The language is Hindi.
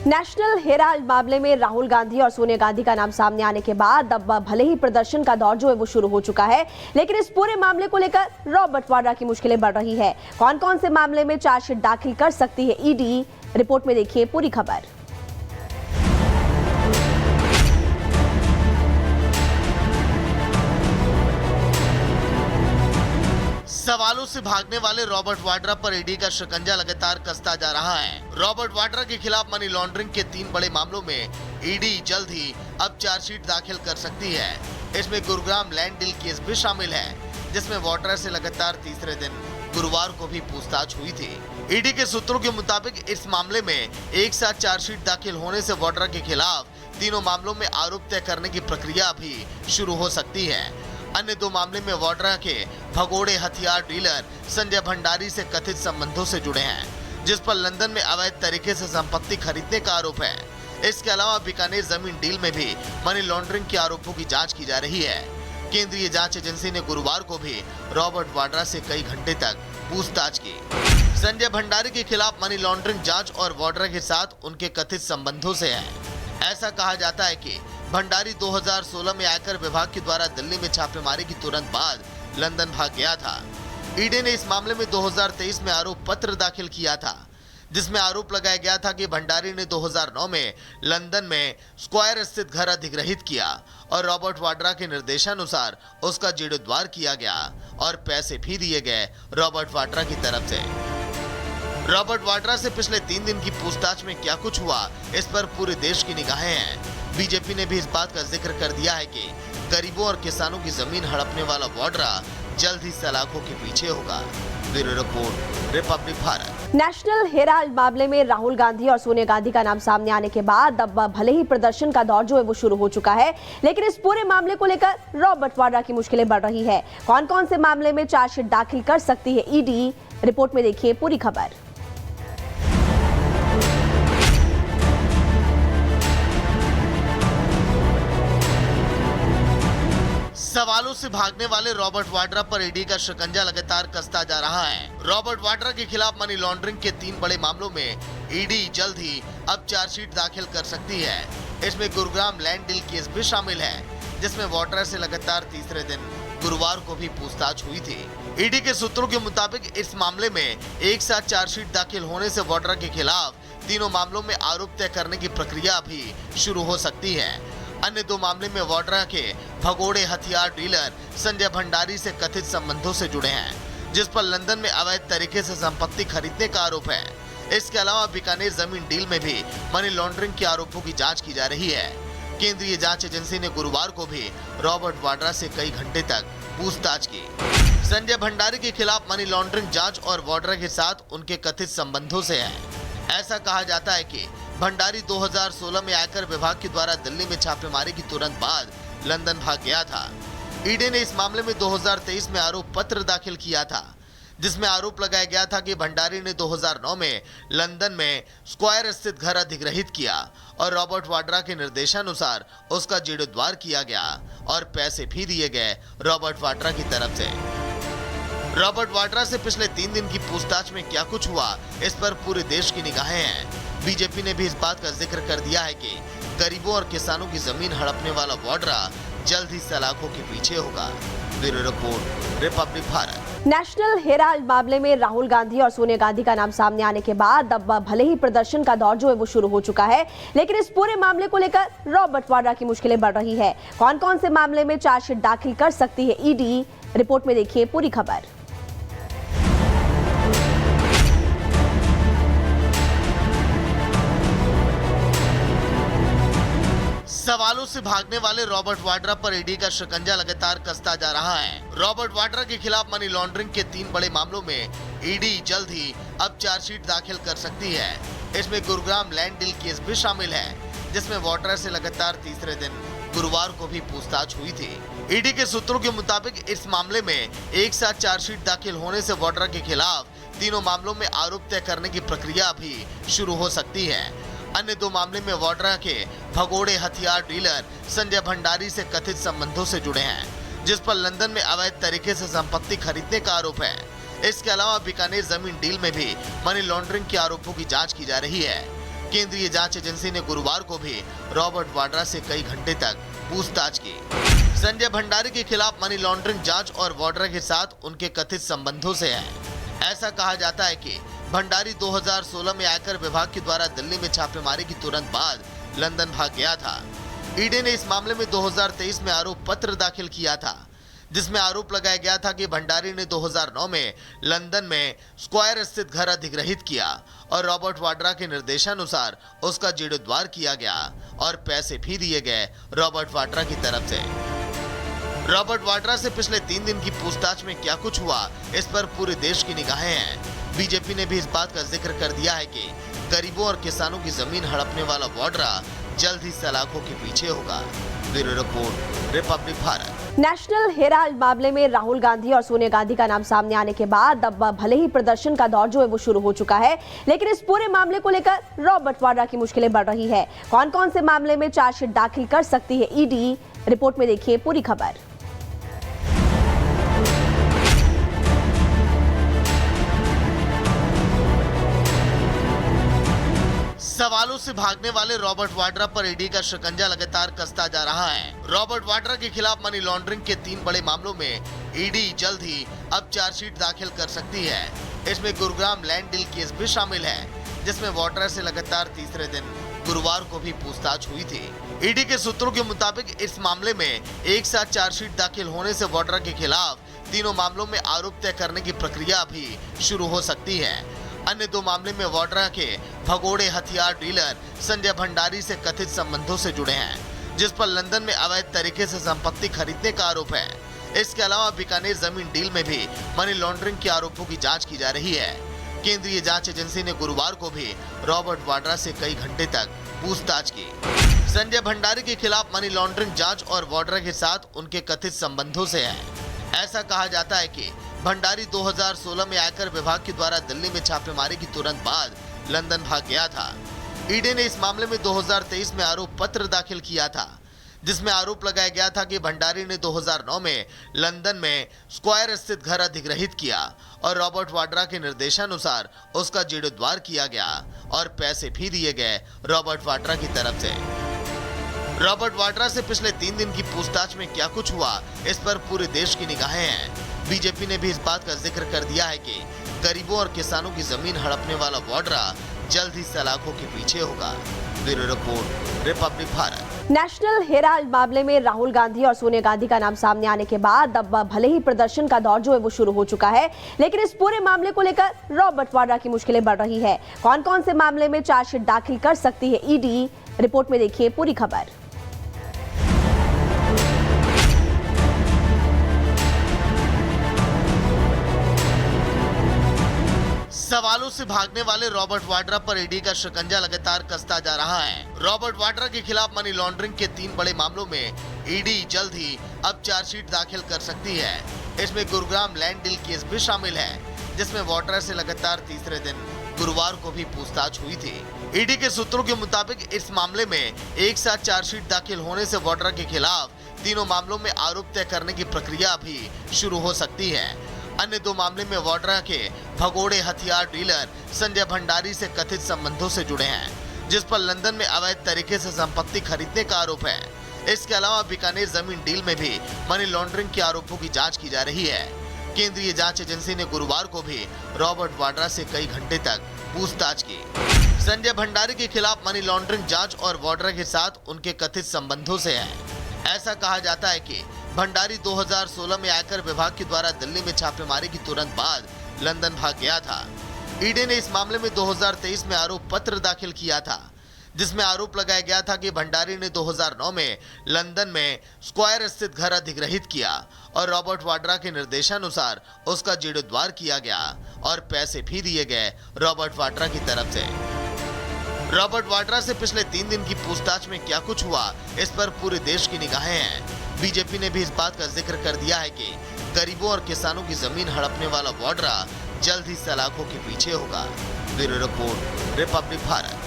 नेशनल हेराल्ड मामले में राहुल गांधी और सोनिया गांधी का नाम सामने आने के बाद अब भले ही प्रदर्शन का दौर जो है वो शुरू हो चुका है, लेकिन इस पूरे मामले को लेकर रॉबर्ट वाड्रा की मुश्किलें बढ़ रही है। कौन कौन से मामले में चार्जशीट दाखिल कर सकती है ईडी, रिपोर्ट में देखिए पूरी खबर। सवालों से भागने वाले रॉबर्ट वाड्रा पर ईडी का शिकंजा लगातार कसता जा रहा है। रॉबर्ट वाड्रा के खिलाफ मनी लॉन्ड्रिंग के 3 बड़े मामलों में ईडी जल्द ही अब चार्जशीट दाखिल कर सकती है। इसमें गुरुग्राम लैंड डील केस भी शामिल है, जिसमें वाड्रा से लगातार तीसरे दिन गुरुवार को भी पूछताछ हुई थी। ईडी के सूत्रों के मुताबिक इस मामले में एक साथ चार्जशीट दाखिल होने से वाड्रा के खिलाफ तीनों मामलों में आरोप तय करने की प्रक्रिया भी शुरू हो सकती है। अन्य 2 मामले में वाड्रा के भगोड़े हथियार डीलर संजय भंडारी से कथित संबंधों से जुड़े हैं, जिस पर लंदन में अवैध तरीके से संपत्ति खरीदने का आरोप है। इसके अलावा बीकानेर जमीन डील में भी मनी लॉन्ड्रिंग के आरोपों की जांच की जा रही है। केंद्रीय जांच एजेंसी ने गुरुवार को भी रॉबर्ट वाड्रा से कई घंटे तक पूछताछ की। संजय भंडारी के खिलाफ मनी लॉन्ड्रिंग जांच और वाड्रा के साथ उनके कथित संबंधों से है। ऐसा कहा जाता है कि भंडारी 2016 में आयकर विभाग के द्वारा दिल्ली में छापेमारी की तुरंत बाद लंदन भाग गया था। ईडी ने इस मामले में 2023 में आरोप पत्र दाखिल किया था, जिसमें आरोप लगाया गया था कि भंडारी ने 2009 में लंदन में स्क्वायर स्थित घर अधिग्रहित किया और रॉबर्ट वाड्रा के निर्देशानुसार उसका जीर्णोद्धार किया गया और पैसे भी दिए गए रॉबर्ट वाड्रा की तरफ से। रॉबर्ट वाड्रा से पिछले 3 दिन की पूछताछ में क्या कुछ हुआ, इस पर पूरे देश की निगाहें हैं। बीजेपी ने भी इस बात का जिक्र कर दिया है कि गरीबों और किसानों की जमीन हड़पने वाला वाड्रा जल्द ही सलाखों के पीछे होगा। Bureau report, Republic Bharat. National Herald मामले में राहुल गांधी और सोनिया गांधी का नाम सामने आने के बाद अब भले ही प्रदर्शन का दौर जो है वो शुरू हो चुका है, लेकिन इस पूरे मामले को लेकर रॉबर्ट वाड्रा की मुश्किलें बढ़ रही है। कौन कौन से मामले में चार्जशीट दाखिल कर सकती है ईडी, रिपोर्ट में देखिए पूरी खबर। सवालों से भागने वाले रॉबर्ट वाड्रा पर ईडी का शिकंजा लगातार कसता जा रहा है। रॉबर्ट वाड्रा के खिलाफ मनी लॉन्ड्रिंग के 3 बड़े मामलों में ईडी जल्द ही अब चार्जशीट दाखिल कर सकती है। इसमें गुरुग्राम लैंड डील केस भी शामिल है, जिसमें वाड्रा से लगातार तीसरे दिन गुरुवार को भी पूछताछ हुई थी। ईडी के सूत्रों के मुताबिक इस मामले में एक साथ चार्जशीट दाखिल होने से वाड्रा के खिलाफ तीनों मामलों में आरोप तय करने की प्रक्रिया भी शुरू हो सकती है। अन्य 2 मामले में वाड्रा के भगोड़े हथियार डीलर संजय भंडारी से कथित संबंधों से जुड़े हैं, जिस पर लंदन में अवैध तरीके से संपत्ति खरीदने का आरोप है। इसके अलावा बीकानेर जमीन डील में भी मनी लॉन्ड्रिंग के आरोपों की जांच की जा रही है। केंद्रीय जांच एजेंसी ने गुरुवार को भी रॉबर्ट वाड्रा से कई घंटे तक पूछताछ की। संजय भंडारी के खिलाफ मनी लॉन्ड्रिंग जांच और वाड्रा के साथ उनके कथित संबंधों से है। ऐसा कहा जाता है कि भंडारी 2016 में आयकर विभाग के द्वारा दिल्ली में छापेमारी की तुरंत बाद लंदन भाग गया था। ईडी ने इस मामले में 2023 में आरोप पत्र दाखिल किया था, जिसमें आरोप लगाया गया था कि भंडारी ने 2009 में लंदन में स्क्वायर स्थित घर अधिग्रहित किया और रॉबर्ट वाड्रा के निर्देशानुसार उसका जीर्णोद्धार किया गया और पैसे भी दिए गए रॉबर्ट वाड्रा की तरफ से। रॉबर्ट वाड्रा से पिछले 3 दिन की पूछताछ में क्या कुछ हुआ, इस पर पूरे देश की निगाहें हैं। बीजेपी ने भी इस बात का जिक्र कर दिया है कि गरीबों और किसानों की जमीन हड़पने वाला वाड्रा जल्द ही सलाखों के पीछे होगा। Bureau report, Republic Bharat. National Herald मामले में राहुल गांधी और सोनिया गांधी का नाम सामने आने के बाद अब भले ही प्रदर्शन का दौर जो है वो शुरू हो चुका है, लेकिन इस पूरे मामले को लेकर रॉबर्ट वाड्रा की मुश्किलें बढ़ रही है। कौन कौन से मामले में चार्जशीट दाखिल कर सकती है ईडी, रिपोर्ट में देखिए पूरी खबर। सवालों से भागने वाले रॉबर्ट वाड्रा पर ईडी का शिकंजा लगातार कसता जा रहा है। रॉबर्ट वाड्रा के खिलाफ मनी लॉन्ड्रिंग के 3 बड़े मामलों में ईडी जल्द ही अब चार्जशीट दाखिल कर सकती है। इसमें गुरुग्राम लैंड डील केस भी शामिल है, जिसमें वाड्रा से लगातार तीसरे दिन गुरुवार को भी पूछताछ हुई थी। ईडी के सूत्रों के मुताबिक इस मामले में एक साथ चार्जशीट दाखिल होने से वाड्रा के खिलाफ तीनों मामलों में आरोप तय करने की प्रक्रिया भी शुरू हो सकती है। अन्य 2 मामले में वाड्रा के भगोड़े हथियार डीलर संजय भंडारी से कथित संबंधों से जुड़े हैं, जिस पर लंदन में अवैध तरीके से संपत्ति खरीदने का आरोप है। इसके अलावा बीकानेर जमीन डील में भी मनी लॉन्ड्रिंग के आरोपों की जांच की जा रही है। केंद्रीय जांच एजेंसी ने गुरुवार को भी रॉबर्ट वाड्रा से कई घंटे तक पूछताछ की। संजय भंडारी के खिलाफ मनी लॉन्ड्रिंग जांच और वाड्रा के साथ उनके कथित संबंधों से है। ऐसा कहा जाता है कि भंडारी 2016 में आयकर विभाग के द्वारा दिल्ली में छापेमारी की तुरंत बाद लंदन भाग गया था। ईडी ने इस मामले में 2023 में आरोप पत्र दाखिल किया था, जिसमें आरोप लगाया गया था कि भंडारी ने 2009 में लंदन में स्क्वायर स्थित घर अधिग्रहित किया और रॉबर्ट वाड्रा के निर्देशानुसार उसका जीर्णोद्धार किया गया और पैसे भी दिए गए रॉबर्ट वाड्रा की तरफ से। रॉबर्ट वाड्रा से पिछले 3 दिन की पूछताछ में क्या कुछ हुआ, इस पर पूरे देश की निगाहें हैं। बीजेपी ने भी इस बात का जिक्र कर दिया है कि गरीबों और किसानों की जमीन हड़पने वाला वाड्रा जल्द ही सलाखों के पीछे होगा। Bureau report, Republic Bharat. National Herald मामले में राहुल गांधी और सोनिया गांधी का नाम सामने आने के बाद अब भले ही प्रदर्शन का दौर जो है वो शुरू हो चुका है, लेकिन इस पूरे मामले को लेकर रॉबर्ट वाड्रा की मुश्किलें बढ़ रही है। कौन कौन से मामले में चार्जशीट दाखिल कर सकती है ईडी, रिपोर्ट में देखिए पूरी खबर। सवालों से भागने वाले रॉबर्ट वाड्रा पर ईडी का शिकंजा लगातार कसता जा रहा है। रॉबर्ट वाड्रा के खिलाफ मनी लॉन्ड्रिंग के 3 बड़े मामलों में ईडी जल्द ही अब चार्जशीट दाखिल कर सकती है। इसमें गुरुग्राम लैंड डील केस भी शामिल है, जिसमें वाड्रा से लगातार तीसरे दिन गुरुवार को भी पूछताछ हुई थी। ईडी के सूत्रों के मुताबिक इस मामले में एक साथ चार्जशीट दाखिल होने से वाड्रा के खिलाफ तीनों मामलों में आरोप तय करने की प्रक्रिया भी शुरू हो सकती है। अन्य 2 मामले में वाड्रा के भगोड़े हथियार डीलर संजय भंडारी से कथित संबंधों से जुड़े हैं, जिस पर लंदन में अवैध तरीके से संपत्ति खरीदने का आरोप है। इसके अलावा बीकानेर जमीन डील में भी मनी लॉन्ड्रिंग के आरोपों की जांच की जा रही है। केंद्रीय जांच एजेंसी ने गुरुवार को भी रॉबर्ट वाड्रा से कई घंटे तक पूछताछ की। संजय भंडारी के खिलाफ मनी लॉन्ड्रिंग जांच और वाड्रा के साथ उनके कथित संबंधों से है। ऐसा कहा जाता है कि भंडारी 2016 में आयकर विभाग के द्वारा दिल्ली में छापेमारी की तुरंत बाद लंदन भाग गया था। ईडी ने इस मामले में 2023 में आरोप पत्र दाखिल किया था, जिसमें आरोप लगाया गया था कि भंडारी ने 2009 में लंदन में स्क्वायर स्थित घर अधिग्रहित किया और रॉबर्ट वाड्रा के निर्देशानुसार उसका जीर्णोद्धार किया गया और पैसे भी दिए गए रॉबर्ट वाड्रा की तरफ से। रॉबर्ट वाड्रा से पिछले 3 दिन की पूछताछ में क्या कुछ हुआ, इस पर पूरे देश की निगाहें हैं। बीजेपी ने भी इस बात का जिक्र कर दिया है कि गरीबों और किसानों की जमीन हड़पने वाला वाड्रा जल्द ही सलाखों के पीछे होगा। Bureau report, Republic Bharat. National Herald मामले में राहुल गांधी और सोनिया गांधी का नाम सामने आने के बाद अब भले ही प्रदर्शन का दौर जो है वो शुरू हो चुका है, लेकिन इस पूरे मामले को लेकर रॉबर्ट वाड्रा की मुश्किलें बढ़ रही है। कौन कौन से मामले में चार्जशीट दाखिल कर सकती है ईडी, रिपोर्ट में देखिए पूरी खबर। सवालों से भागने वाले रॉबर्ट वाड्रा पर ईडी का शिकंजा लगातार कसता जा रहा है। रॉबर्ट वाड्रा के खिलाफ मनी लॉन्ड्रिंग के 3 बड़े मामलों में ईडी जल्द ही अब चार्जशीट दाखिल कर सकती है। इसमें गुरुग्राम लैंड डील केस भी शामिल है, जिसमें वाड्रा से लगातार तीसरे दिन गुरुवार को भी पूछताछ हुई थी। ईडी के सूत्रों के मुताबिक इस मामले में एक साथ चार्जशीट दाखिल होने से वाड्रा के खिलाफ तीनों मामलों में आरोप तय करने की प्रक्रिया भी शुरू हो सकती है। अन्य 2 मामले में वाड्रा के भगोड़े हथियार डीलर संजय भंडारी से कथित संबंधों से जुड़े हैं, जिस पर लंदन में अवैध तरीके से संपत्ति खरीदने का आरोप है। इसके अलावा बीकानेर जमीन डील में भी मनी लॉन्ड्रिंग के आरोपों की जांच की जा रही है। केंद्रीय जांच एजेंसी ने गुरुवार को भी रॉबर्ट वाड्रा से कई घंटे तक पूछताछ की। संजय भंडारी के खिलाफ मनी लॉन्ड्रिंग जांच और वाड्रा के साथ उनके कथित संबंधों से है। ऐसा कहा जाता है कि भंडारी 2016 में आयकर विभाग के द्वारा दिल्ली में छापेमारी की तुरंत बाद लंदन भाग गया था। ईडी ने इस मामले में 2023 में आरोप पत्र दाखिल किया था, जिसमें आरोप लगाया गया था कि भंडारी ने 2009 में लंदन में स्क्वायर स्थित घर अधिग्रहित किया और रॉबर्ट वाड्रा के निर्देशानुसार उसका जीर्णोद्धार किया गया और पैसे भी दिए गए रॉबर्ट वाड्रा की तरफ से। रॉबर्ट वाड्रा से पिछले 3 दिन की पूछताछ में क्या कुछ हुआ, इस पर पूरे देश की निगाहें हैं। बीजेपी ने भी इस बात का जिक्र कर दिया है कि गरीबों और किसानों की जमीन हड़पने वाला वाड्रा जल्द ही सलाखों के पीछे होगा। Bureau report, Republic Bharat.